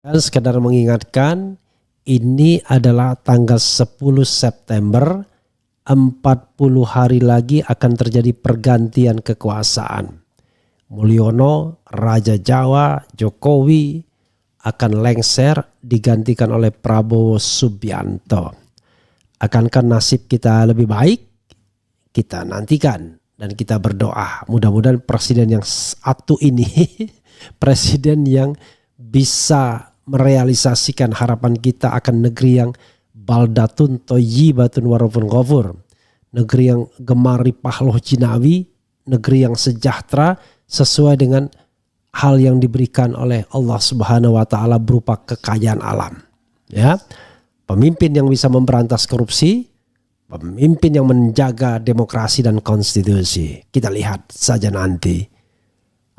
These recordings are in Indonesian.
Dan sekedar mengingatkan, ini adalah tanggal 10 September, 40 hari lagi akan terjadi pergantian kekuasaan. Mulyono, Raja Jawa, Jokowi akan lengser digantikan oleh Prabowo Subianto. Akankah nasib kita lebih baik? Kita nantikan dan kita berdoa. Mudah-mudahan presiden yang satu ini, presiden yang bisa merealisasikan harapan kita akan negeri yang baldatun thayyibatun warabun ghafur, negeri yang gemari pahloh jinawi, negeri yang sejahtera sesuai dengan hal yang diberikan oleh Allah Subhanahu wa taala berupa kekayaan alam. Ya. Pemimpin yang bisa memberantas korupsi, pemimpin yang menjaga demokrasi dan konstitusi. Kita lihat saja nanti.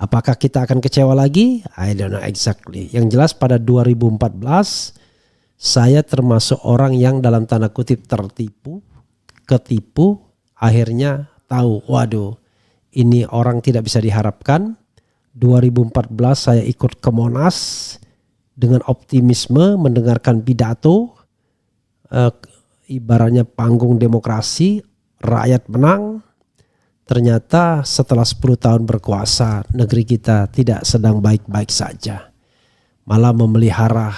Apakah kita akan kecewa lagi? I don't know exactly. Yang jelas pada 2014 saya termasuk orang yang dalam tanda kutip ketipu, akhirnya tahu, waduh, ini orang tidak bisa diharapkan. 2014 saya ikut ke Monas dengan optimisme mendengarkan pidato, ibaratnya panggung demokrasi, rakyat menang. Ternyata setelah 10 tahun berkuasa, negeri kita tidak sedang baik-baik saja. Malah memelihara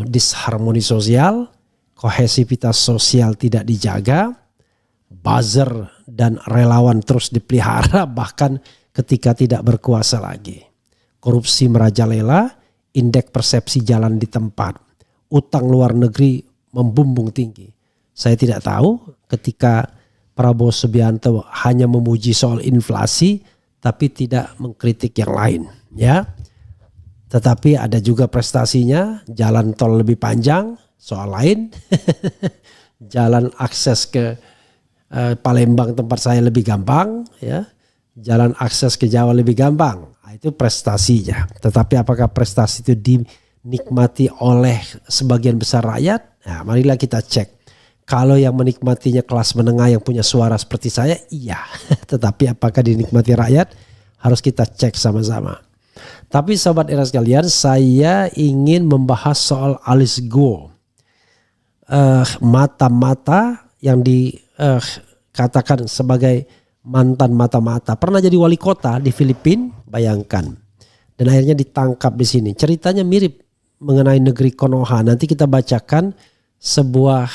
disharmoni sosial, kohesivitas sosial tidak dijaga, buzzer dan relawan terus dipelihara bahkan ketika tidak berkuasa lagi. Korupsi merajalela, indeks persepsi jalan di tempat, utang luar negeri membumbung tinggi. Saya tidak tahu ketika Prabowo Subianto hanya memuji soal inflasi tapi tidak mengkritik yang lain, ya. Tetapi ada juga prestasinya, jalan tol lebih panjang, soal lain. Jalan akses ke Palembang tempat saya lebih gampang, ya. Jalan akses ke Jawa lebih gampang. Nah, itu prestasinya. Tetapi apakah prestasi itu dinikmati oleh sebagian besar rakyat? Nah, marilah kita cek. Kalau yang menikmatinya kelas menengah yang punya suara seperti saya, iya. Tetapi apakah dinikmati rakyat? Harus kita cek sama-sama. Tapi sobat era sekalian, saya ingin membahas soal Alice Guo. Mata-mata yang dikatakan sebagai mantan mata-mata. Pernah jadi wali kota di Filipina, bayangkan. Dan akhirnya ditangkap di sini. Ceritanya mirip mengenai negeri Konoha. Nanti kita bacakan sebuah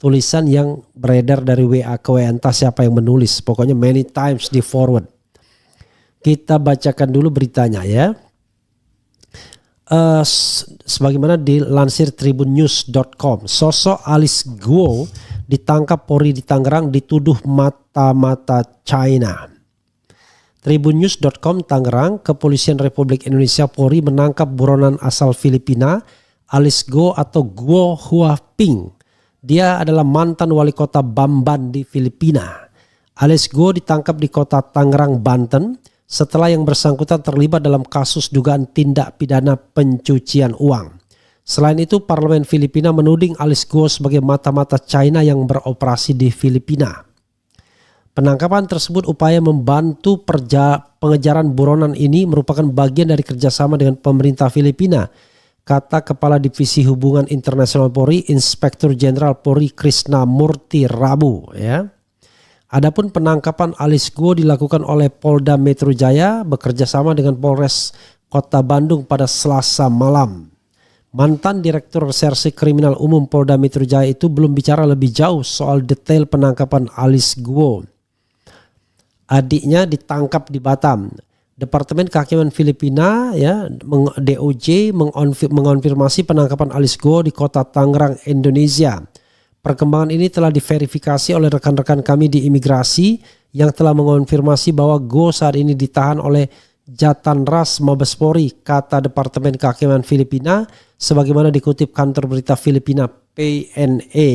tulisan yang beredar dari WA ke WA, entah siapa yang menulis. Pokoknya many times di forward. Kita bacakan dulu beritanya, ya. Sebagaimana dilansir tribunnews.com, sosok Alice Guo ditangkap Polri di Tangerang dituduh mata-mata China. Tribunnews.com Tangerang, Kepolisian Republik Indonesia Polri menangkap buronan asal Filipina Alice Guo atau Guo Huaping. Dia adalah mantan wali kota Bamban di Filipina. Alice Guo ditangkap di kota Tangerang, Banten setelah yang bersangkutan terlibat dalam kasus dugaan tindak pidana pencucian uang. Selain itu, Parlemen Filipina menuding Alice Guo sebagai mata-mata China yang beroperasi di Filipina. Penangkapan tersebut upaya membantu pengejaran buronan ini merupakan bagian dari kerjasama dengan pemerintah Filipina, kata Kepala Divisi Hubungan Internasional Polri, Inspektur Jenderal Polri Krishna Murti Rabu, ya. Adapun penangkapan Alice Guo dilakukan oleh Polda Metro Jaya bekerja sama dengan Polres Kota Bandung pada Selasa malam. Mantan Direktur Reserse Kriminal Umum Polda Metro Jaya itu belum bicara lebih jauh soal detail penangkapan Alice Guo. Adiknya ditangkap di Batam. Departemen Kehakiman Filipina, ya, DOJ mengonfirmasi penangkapan Alice Guo di kota Tangerang, Indonesia. Perkembangan ini telah diverifikasi oleh rekan-rekan kami di imigrasi yang telah mengonfirmasi bahwa Guo saat ini ditahan oleh Jatanras Mabes Polri, kata Departemen Kehakiman Filipina, sebagaimana dikutip kantor berita Filipina PNA,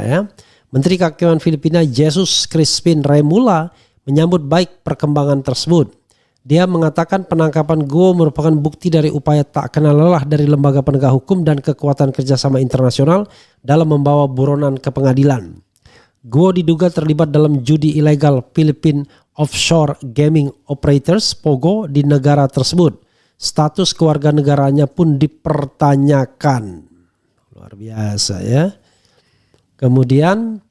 ya. Menteri Kehakiman Filipina Jesus Crispin Remulla menyambut baik perkembangan tersebut. Dia mengatakan penangkapan Guo merupakan bukti dari upaya tak kenal lelah dari lembaga penegak hukum dan kekuatan kerjasama internasional dalam membawa buronan ke pengadilan. Guo diduga terlibat dalam judi ilegal Philippine Offshore Gaming Operators (POGO) di negara tersebut. Status kewarganegaranya pun dipertanyakan. Luar biasa ya. Kemudian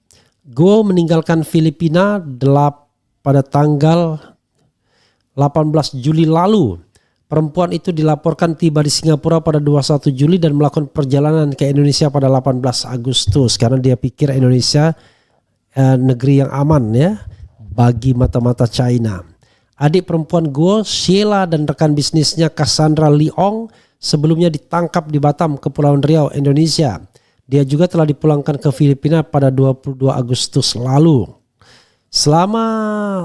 Guo meninggalkan Filipina pada tanggal 18 Juli lalu. Perempuan itu dilaporkan tiba di Singapura pada 21 Juli dan melakukan perjalanan ke Indonesia pada 18 Agustus karena dia pikir Indonesia negeri yang aman ya bagi mata-mata China. Adik perempuan Guo, Sheila, dan rekan bisnisnya Cassandra Leong sebelumnya ditangkap di Batam, Kepulauan Riau, Indonesia. Dia juga telah dipulangkan ke Filipina pada 22 Agustus lalu. Selama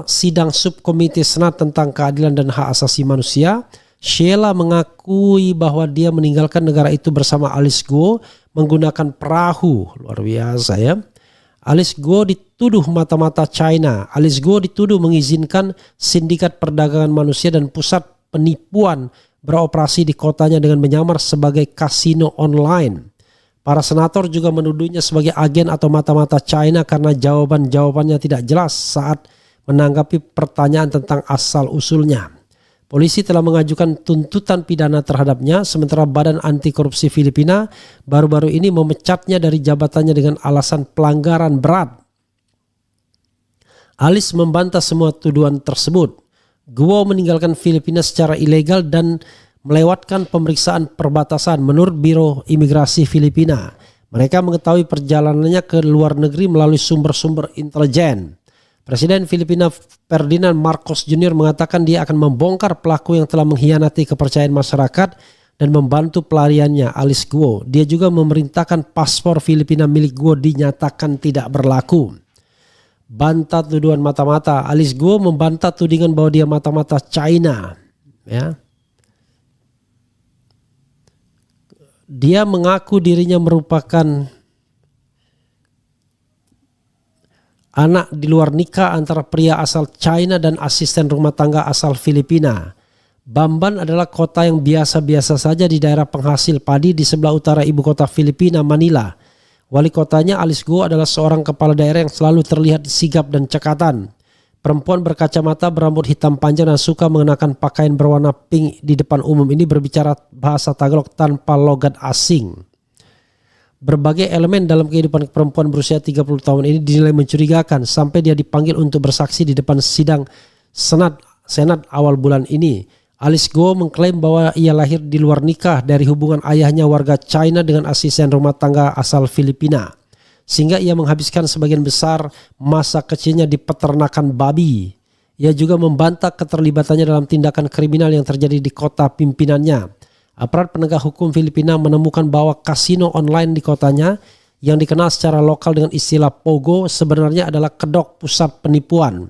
sidang subkomite Senat tentang keadilan dan hak asasi manusia, Sheila mengakui bahwa dia meninggalkan negara itu bersama Alice Guo menggunakan perahu. Luar biasa ya. Alice Guo dituduh mata-mata China. Alice Guo dituduh mengizinkan sindikat perdagangan manusia dan pusat penipuan beroperasi di kotanya dengan menyamar sebagai kasino online. Para senator juga menuduhnya sebagai agen atau mata-mata China karena jawaban-jawabannya tidak jelas saat menanggapi pertanyaan tentang asal-usulnya. Polisi telah mengajukan tuntutan pidana terhadapnya, sementara Badan Anti Korupsi Filipina baru-baru ini memecatnya dari jabatannya dengan alasan pelanggaran berat. Alice membantah semua tuduhan tersebut. Guo meninggalkan Filipina secara ilegal dan melewatkan pemeriksaan perbatasan menurut Biro Imigrasi Filipina. Mereka mengetahui perjalanannya ke luar negeri melalui sumber-sumber intelijen. Presiden Filipina Ferdinand Marcos Jr. mengatakan dia akan membongkar pelaku yang telah mengkhianati kepercayaan masyarakat dan membantu pelariannya, Alice Guo. Dia juga memerintahkan paspor Filipina milik Guo dinyatakan tidak berlaku. Bantah tuduhan mata-mata. Alice Guo membantah tudingan bahwa dia mata-mata China. Ya. Dia mengaku dirinya merupakan anak di luar nikah antara pria asal China dan asisten rumah tangga asal Filipina. Bamban adalah kota yang biasa-biasa saja di daerah penghasil padi di sebelah utara ibu kota Filipina, Manila. Wali kotanya Alice Guo adalah seorang kepala daerah yang selalu terlihat sigap dan cekatan. Perempuan berkacamata, berambut hitam panjang dan suka mengenakan pakaian berwarna pink di depan umum ini berbicara bahasa Tagalog tanpa logat asing. Berbagai elemen dalam kehidupan perempuan berusia 30 tahun ini dinilai mencurigakan sampai dia dipanggil untuk bersaksi di depan sidang Senat awal bulan ini. Alice Guo mengklaim bahwa ia lahir di luar nikah dari hubungan ayahnya warga China dengan asisten rumah tangga asal Filipina, sehingga ia menghabiskan sebagian besar masa kecilnya di peternakan babi. Ia juga membantah keterlibatannya dalam tindakan kriminal yang terjadi di kota pimpinannya. Aparat penegak hukum Filipina menemukan bahwa kasino online di kotanya yang dikenal secara lokal dengan istilah Pogo sebenarnya adalah kedok pusat penipuan.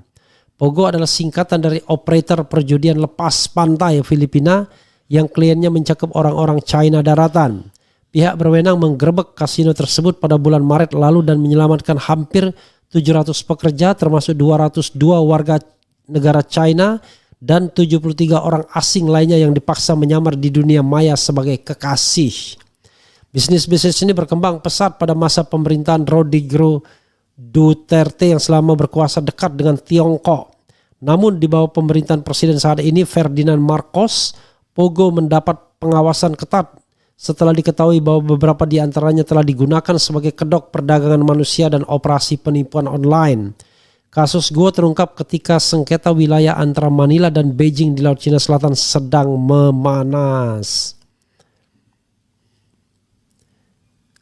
Pogo adalah singkatan dari operator perjudian lepas pantai Filipina yang kliennya mencakup orang-orang China daratan. Pihak berwenang menggerebek kasino tersebut pada bulan Maret lalu dan menyelamatkan hampir 700 pekerja termasuk 202 warga negara China dan 73 orang asing lainnya yang dipaksa menyamar di dunia maya sebagai kekasih. Bisnis-bisnis ini berkembang pesat pada masa pemerintahan Rodrigo Duterte yang selama berkuasa dekat dengan Tiongkok. Namun di bawah pemerintahan presiden saat ini Ferdinand Marcos, Pogo mendapat pengawasan ketat setelah diketahui bahwa beberapa di antaranya telah digunakan sebagai kedok perdagangan manusia dan operasi penipuan online. Kasus Guo terungkap ketika sengketa wilayah antara Manila dan Beijing di Laut Cina Selatan sedang memanas.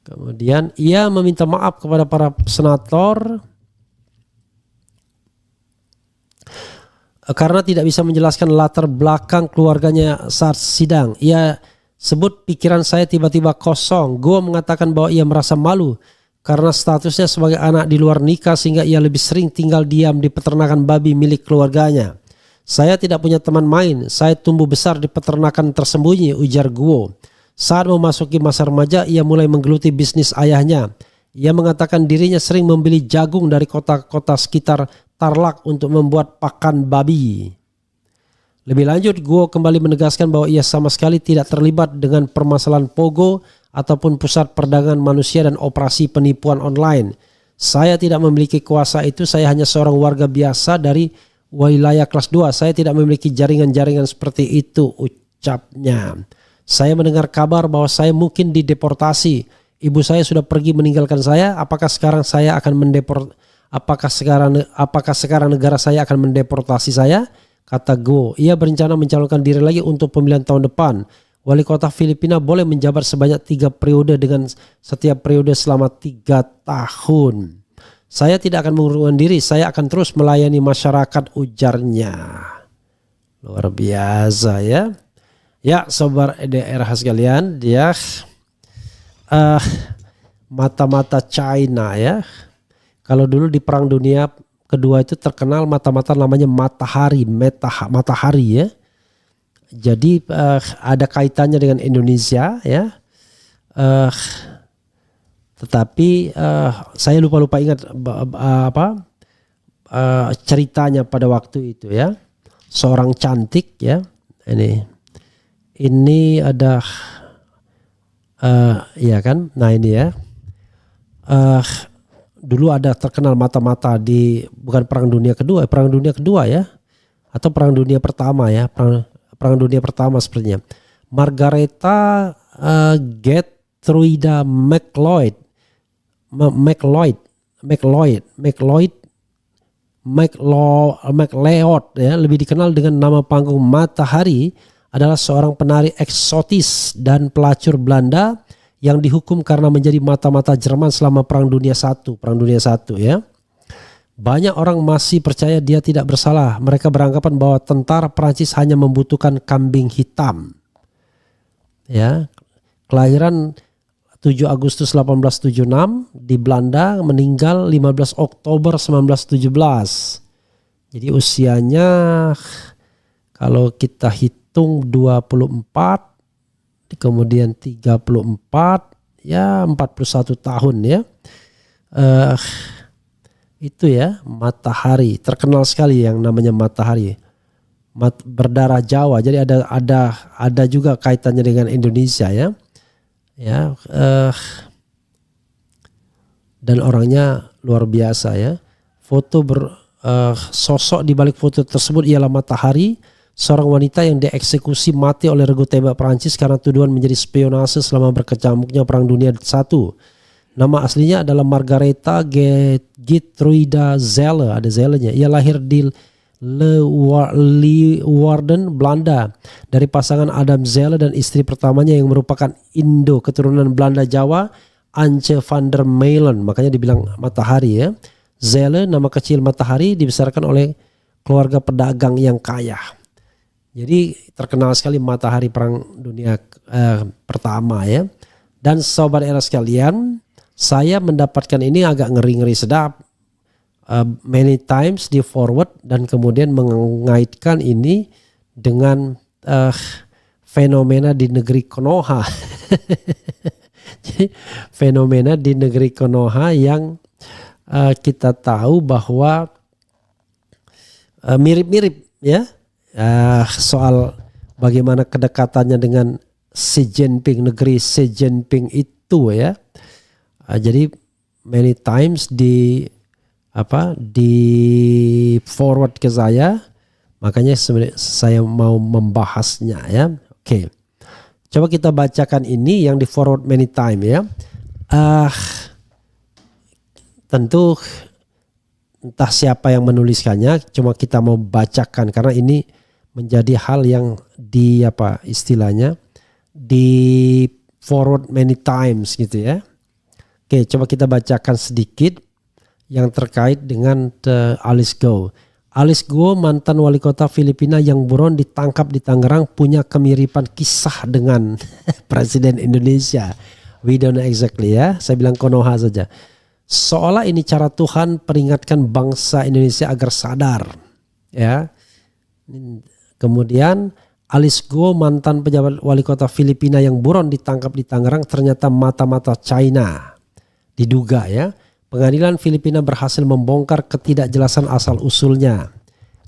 Kemudian ia meminta maaf kepada para senator karena tidak bisa menjelaskan latar belakang keluarganya saat sidang. Ia sebut pikiran saya tiba-tiba kosong. Guo mengatakan bahwa ia merasa malu karena statusnya sebagai anak di luar nikah sehingga ia lebih sering tinggal diam di peternakan babi milik keluarganya. Saya tidak punya teman main, saya tumbuh besar di peternakan tersembunyi, ujar Guo. Saat memasuki masa remaja, ia mulai menggeluti bisnis ayahnya. Ia mengatakan dirinya sering membeli jagung dari kota-kota sekitar Tarlac untuk membuat pakan babi. Lebih lanjut, Guo kembali menegaskan bahwa ia sama sekali tidak terlibat dengan permasalahan Pogo ataupun pusat perdagangan manusia dan operasi penipuan online. Saya tidak memiliki kuasa itu, saya hanya seorang warga biasa dari wilayah kelas 2. Saya tidak memiliki jaringan-jaringan seperti itu, ucapnya. Saya mendengar kabar bahwa saya mungkin dideportasi. Ibu saya sudah pergi meninggalkan saya. Apakah sekarang negara saya akan mendeportasi saya? Kata Go. Ia berencana mencalonkan diri lagi untuk pemilihan tahun depan. Wali kota Filipina boleh menjabat sebanyak 3 periode dengan setiap periode selama 3 tahun. Saya tidak akan mengurungkan diri. Saya akan terus melayani masyarakat, ujarnya. Luar biasa ya. Ya, sobat EDR sekalian, dia mata-mata China ya. Kalau dulu di Perang Dunia Kedua itu terkenal mata-mata namanya matahari ya. Jadi ada kaitannya dengan Indonesia ya. Tetapi saya lupa ingat ceritanya pada waktu itu ya. Seorang cantik ya. Ini ada ya kan. Nah ini ya. Dulu ada terkenal mata-mata di bukan Perang Dunia Kedua ya, atau Perang Dunia Pertama ya, Perang Dunia Pertama sepertinya. Margareta Gertruida MacLeod ya, lebih dikenal dengan nama panggung Matahari, adalah seorang penari eksotis dan pelacur Belanda yang dihukum karena menjadi mata-mata Jerman selama Perang Dunia I ya. Banyak orang masih percaya dia tidak bersalah. Mereka beranggapan bahwa tentara Prancis hanya membutuhkan kambing hitam. Ya. Kelahiran 7 Agustus 1876 di Belanda, meninggal 15 Oktober 1917. Jadi usianya kalau kita hitung 24, kemudian 34, ya 41 tahun ya. Itu ya, Matahari, terkenal sekali yang namanya Matahari. Berdarah Jawa, jadi ada juga kaitannya dengan Indonesia ya. Ya, dan orangnya luar biasa ya. Sosok di balik foto tersebut ialah Matahari, seorang wanita yang dieksekusi mati oleh regu tembak Perancis karena tuduhan menjadi spionase selama berkecamuknya Perang Dunia I. Nama aslinya adalah Margareta Gertruida Zeller, ada Zellernya. Ia lahir di Leeuwarden, Belanda, dari pasangan Adam Zeller dan istri pertamanya yang merupakan Indo keturunan Belanda Jawa, Antje van der Meulen. Makanya dibilang Matahari ya. Zeller, nama kecil Matahari, dibesarkan oleh keluarga pedagang yang kaya. Jadi terkenal sekali Matahari Perang Dunia Pertama ya. Dan sobat era sekalian, saya mendapatkan ini agak ngeri-ngeri sedap. Many times di forward dan kemudian mengaitkan ini dengan fenomena di negeri Konoha. Jadi fenomena di negeri Konoha yang kita tahu bahwa mirip-mirip ya. Soal bagaimana kedekatannya dengan Xi Jinping, negeri Xi Jinping itu ya. Jadi many times di forward ke saya, makanya saya mau membahasnya ya. Oke. Coba kita bacakan ini yang di forward many time ya. Tentu entah siapa yang menuliskannya, cuma kita mau bacakan karena ini menjadi hal yang di forward many times gitu ya. Oke, coba kita bacakan sedikit yang terkait dengan Alice Go. Alice Go, mantan wali kota Filipina yang buron ditangkap di Tangerang, punya kemiripan kisah dengan Presiden Indonesia. We don't know exactly ya, saya bilang Konoha saja. Seolah ini cara Tuhan peringatkan bangsa Indonesia agar sadar ya. Kemudian Alice Go, mantan pejabat wali kota Filipina yang buron ditangkap di Tangerang, ternyata mata-mata China. Diduga ya. Pengadilan Filipina berhasil membongkar ketidakjelasan asal-usulnya.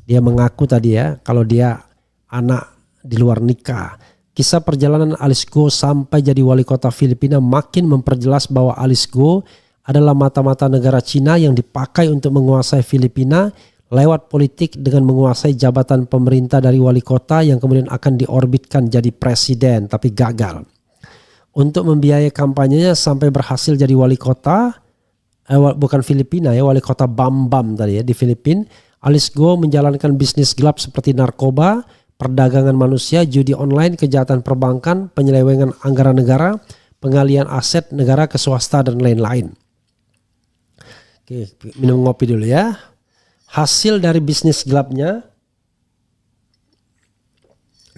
Dia mengaku tadi ya, kalau dia anak di luar nikah. Kisah perjalanan Alice Go sampai jadi wali kota Filipina makin memperjelas bahwa Alice Go adalah mata-mata negara Cina yang dipakai untuk menguasai Filipina, lewat politik dengan menguasai jabatan pemerintah dari wali kota yang kemudian akan diorbitkan jadi presiden tapi gagal. Untuk membiayai kampanyenya sampai berhasil jadi wali kota, bukan Filipina ya, wali kota Bambam tadi ya di Filipina, Alice Guo menjalankan bisnis gelap seperti narkoba, perdagangan manusia, judi online, kejahatan perbankan, penyelewengan anggaran negara, pengalian aset negara ke swasta dan lain-lain. Oke, minum ngopi dulu ya. Hasil dari bisnis gelapnya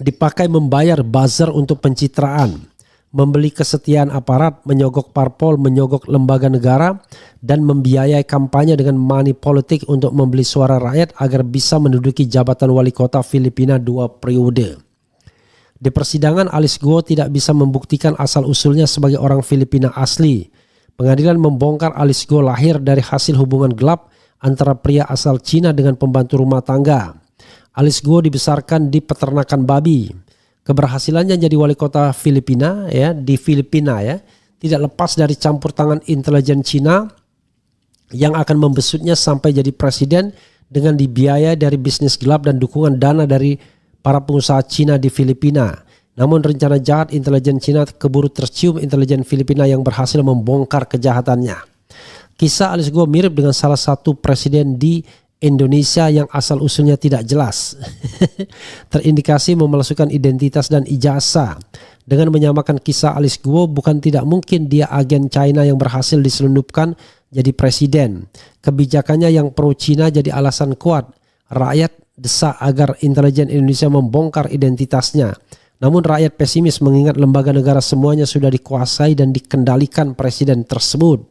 dipakai membayar buzzer untuk pencitraan, membeli kesetiaan aparat, menyogok parpol, menyogok lembaga negara, dan membiayai kampanye dengan money politik untuk membeli suara rakyat agar bisa menduduki jabatan wali kota Filipina 2 periode. Di persidangan, Alice Guo tidak bisa membuktikan asal-usulnya sebagai orang Filipina asli. Pengadilan membongkar Alice Guo lahir dari hasil hubungan gelap antara pria asal Cina dengan pembantu rumah tangga. Alice Guo dibesarkan di peternakan babi. Keberhasilannya jadi wali kota Filipina ya di Filipina ya tidak lepas dari campur tangan intelijen Cina yang akan membesutnya sampai jadi presiden dengan dibiayai dari bisnis gelap dan dukungan dana dari para pengusaha Cina di Filipina. Namun rencana jahat intelijen Cina keburu tercium intelijen Filipina yang berhasil membongkar kejahatannya. Kisah Alice Guo mirip dengan salah satu presiden di Indonesia yang asal-usulnya tidak jelas. Terindikasi memalsukan identitas dan ijazah. Dengan menyamakan kisah Alice Guo, bukan tidak mungkin dia agen China yang berhasil diselundupkan jadi presiden. Kebijakannya yang pro-Cina jadi alasan kuat. Rakyat desak agar intelijen Indonesia membongkar identitasnya. Namun rakyat pesimis mengingat lembaga negara semuanya sudah dikuasai dan dikendalikan presiden tersebut.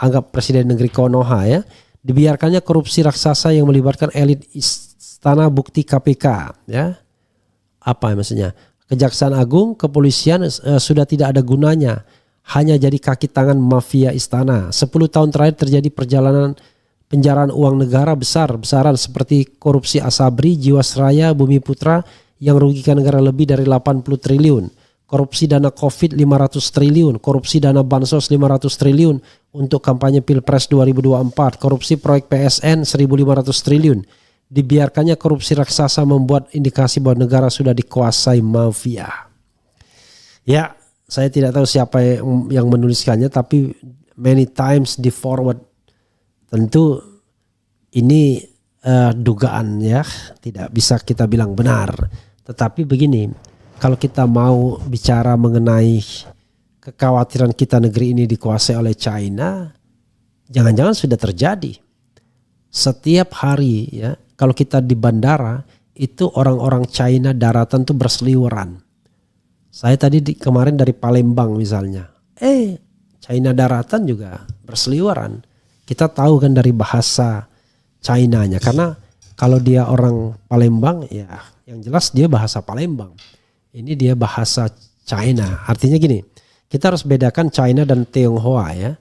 Anggap presiden negeri Konoha ya. Dibiarkannya korupsi raksasa yang melibatkan elit istana bukti KPK ya. Apa maksudnya? Kejaksaan Agung, kepolisian sudah tidak ada gunanya. Hanya jadi kaki tangan mafia istana. 10 tahun terakhir terjadi perjalanan penjaraan uang negara besar-besaran seperti korupsi Asabri, Jiwasraya, Bumi Putra yang merugikan negara lebih dari 80 triliun. Korupsi dana COVID 500 triliun, korupsi dana bansos 500 triliun untuk kampanye Pilpres 2024, korupsi proyek PSN 1.500 triliun. Dibiarkannya korupsi raksasa membuat indikasi bahwa negara sudah dikuasai mafia. Ya, saya tidak tahu siapa yang menuliskannya, tapi many times di forward. Tentu ini dugaan ya, tidak bisa kita bilang benar. Tetapi begini. Kalau kita mau bicara mengenai kekhawatiran kita negeri ini dikuasai oleh China, jangan-jangan sudah terjadi. Setiap hari ya, kalau kita di bandara itu orang-orang China daratan tuh berseliweran. Saya tadi kemarin dari Palembang misalnya, China daratan juga berseliweran. Kita tahu kan dari bahasa Chinanya, karena kalau dia orang Palembang ya, yang jelas dia bahasa Palembang. Ini dia bahasa China. Artinya gini, kita harus bedakan China dan Tionghoa ya.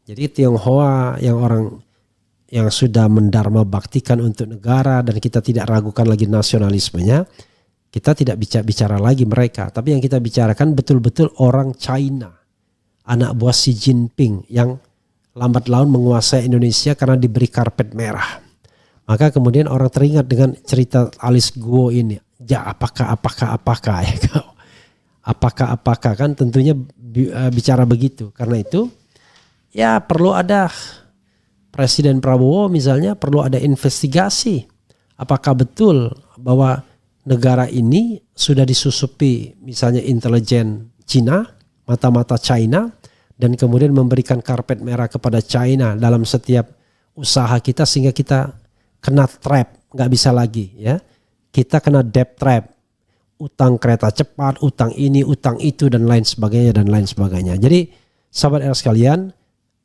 Jadi Tionghoa yang orang yang sudah mendharma baktikan untuk negara dan kita tidak ragukan lagi nasionalismenya, kita tidak bicara lagi mereka. Tapi yang kita bicarakan betul-betul orang China, anak buah Xi Jinping yang lambat laun menguasai Indonesia karena diberi karpet merah. Maka kemudian orang teringat dengan cerita Alice Guo ini. Ya apakah ya kau? Apakah kan tentunya bicara begitu. Karena itu ya perlu ada Presiden Prabowo misalnya, perlu ada investigasi. Apakah betul bahwa negara ini sudah disusupi misalnya intelijen Cina, mata-mata China, dan kemudian memberikan karpet merah kepada China dalam setiap usaha kita sehingga kita kena trap, nggak bisa lagi ya. Kita kena debt trap, utang kereta cepat, utang ini, utang itu, dan lain sebagainya. Jadi sahabat sekalian,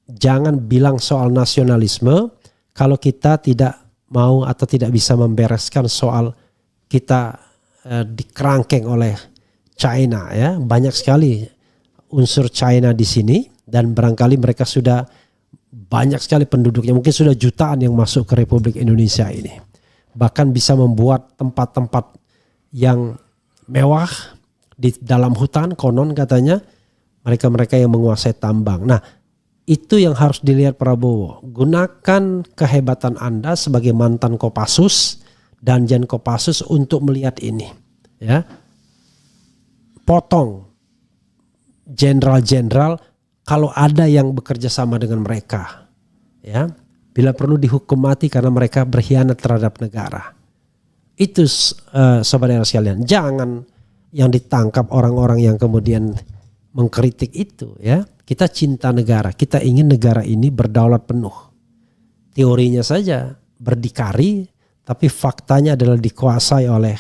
jangan bilang soal nasionalisme kalau kita tidak mau atau tidak bisa membereskan soal kita dikerangkeng oleh China ya. Banyak sekali unsur China di sini dan barangkali mereka sudah banyak sekali penduduknya, mungkin sudah jutaan yang masuk ke Republik Indonesia ini. Bahkan bisa membuat tempat-tempat yang mewah di dalam hutan, konon katanya mereka-mereka yang menguasai tambang. Nah, Itu yang harus dilihat Prabowo. Gunakan kehebatan Anda sebagai mantan Kopassus dan Jan Kopassus untuk melihat ini. Ya, potong jenderal-jenderal kalau ada yang bekerja sama dengan mereka. Ya, bila perlu dihukum mati karena mereka berkhianat terhadap negara. Itu saudara sekalian, jangan yang ditangkap orang-orang yang kemudian mengkritik itu. Ya, kita cinta negara, kita ingin negara ini berdaulat penuh. Teorinya saja berdikari, tapi faktanya adalah dikuasai oleh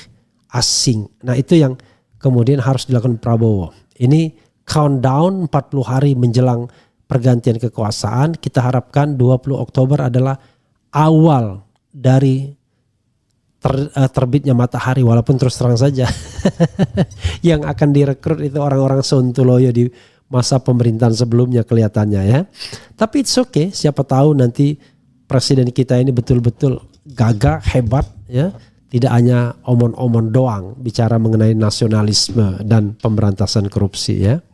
asing. Nah, itu yang kemudian harus dilakukan Prabowo. Ini countdown 40 hari menjelang pergantian kekuasaan. Kita harapkan 20 Oktober adalah awal dari terbitnya matahari, walaupun terus terang saja yang akan direkrut itu orang-orang Sontoloyo di masa pemerintahan sebelumnya kelihatannya ya. Tapi it's okay, siapa tahu nanti presiden kita ini betul-betul gagah, hebat ya. Tidak hanya omon-omon doang bicara mengenai nasionalisme dan pemberantasan korupsi ya.